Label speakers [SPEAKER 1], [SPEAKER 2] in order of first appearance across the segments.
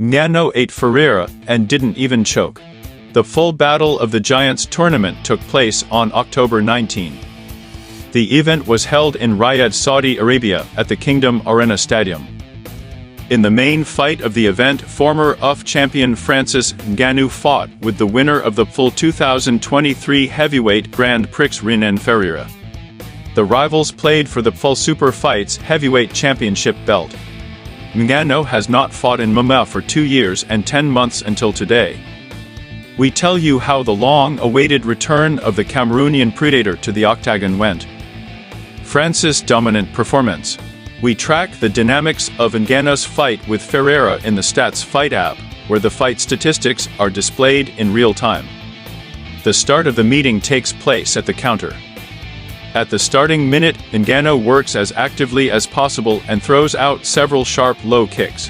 [SPEAKER 1] Ngannou ate Ferreira and didn't even choke. The full Battle of the Giants tournament took place on October 19. The event was held in Riyadh, Saudi Arabia, at the Kingdom Arena Stadium. In the main fight of the event, former UF champion Francis Ngannou fought with the winner of the full 2023 heavyweight Grand Prix Renan Ferreira. The rivals played for the PFL Super Fights heavyweight championship belt. Ngannou has not fought in MMA for 2 years and 10 months until today. We tell you how the long-awaited return of the Cameroonian Predator to the octagon went. Francis' dominant performance. We track the dynamics of Ngannou's fight with Ferreira in the Stats Fight app, where the fight statistics are displayed in real time. The start of the meeting takes place at the counter. At the starting minute, Ngannou works as actively as possible and throws out several sharp low kicks.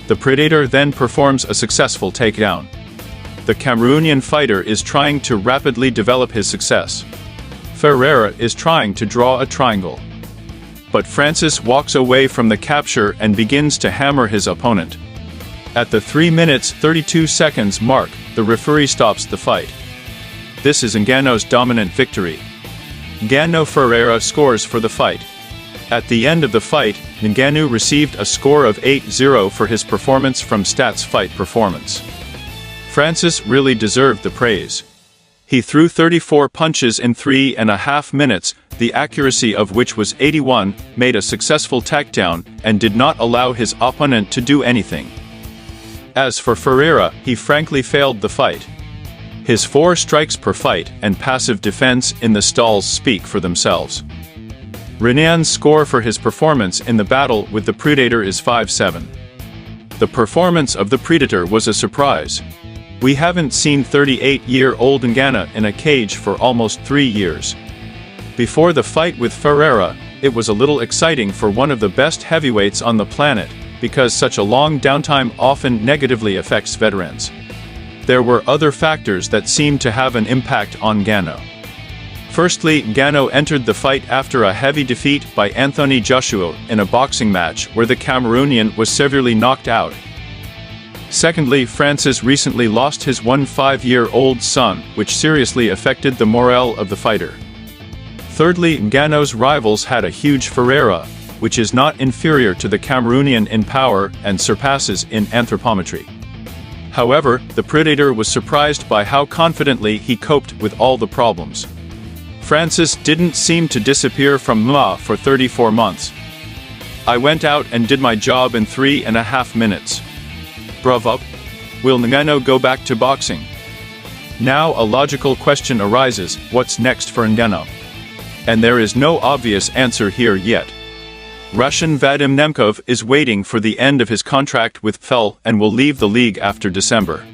[SPEAKER 1] The Predator then performs a successful takedown. The Cameroonian fighter is trying to rapidly develop his success. Ferreira is trying to draw a triangle. But Francis walks away from the capture and begins to hammer his opponent. At the 3 minutes 32 seconds mark, the referee stops the fight. This is Ngannou's dominant victory. Ngannou Ferreira scores for the fight. At the end of the fight, Ngannou received a score of 8-0 for his performance from Stats Fight Performance. Francis really deserved the praise. He threw 34 punches in 3.5 minutes, the accuracy of which was 81, made a successful takedown, and did not allow his opponent to do anything. As for Ferreira, he frankly failed the fight. His 4 strikes per fight and passive defense in the stalls speak for themselves. Renan's score for his performance in the battle with the Predator is 5-7. The performance of the Predator was a surprise. We haven't seen 38-year-old Ngannou in a cage for almost 3 years. Before the fight with Ferreira, it was a little exciting for one of the best heavyweights on the planet, because such a long downtime often negatively affects veterans. There were other factors that seemed to have an impact on Ngannou. Firstly, Ngannou entered the fight after a heavy defeat by Anthony Joshua in a boxing match where the Cameroonian was severely knocked out. Secondly, Francis recently lost his 5-year-old son, which seriously affected the morale of the fighter. Thirdly, Ngannou's rivals had a huge Ferreira, which is not inferior to the Cameroonian in power and surpasses in anthropometry. However, the Predator was surprised by how confidently he coped with all the problems. Francis didn't seem to disappear from MMA for 34 months. I went out and did my job in 3.5 minutes. Bravo! Will Ngannou go back to boxing? Now a logical question arises, what's next for Ngannou? And there is no obvious answer here yet. Russian Vadim Nemkov is waiting for the end of his contract with PFL and will leave the league after December.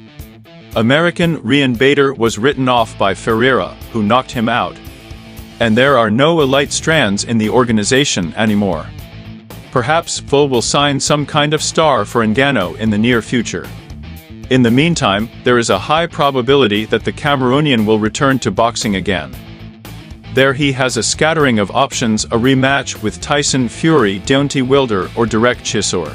[SPEAKER 1] American Riyadh Bader was written off by Ferreira, who knocked him out. And there are no elite strands in the organization anymore. Perhaps PFL will sign some kind of star for Ngannou in the near future. In the meantime, there is a high probability that the Cameroonian will return to boxing again. There he has a scattering of options: a rematch with Tyson Fury, Deontay Wilder, or Derek Chisora.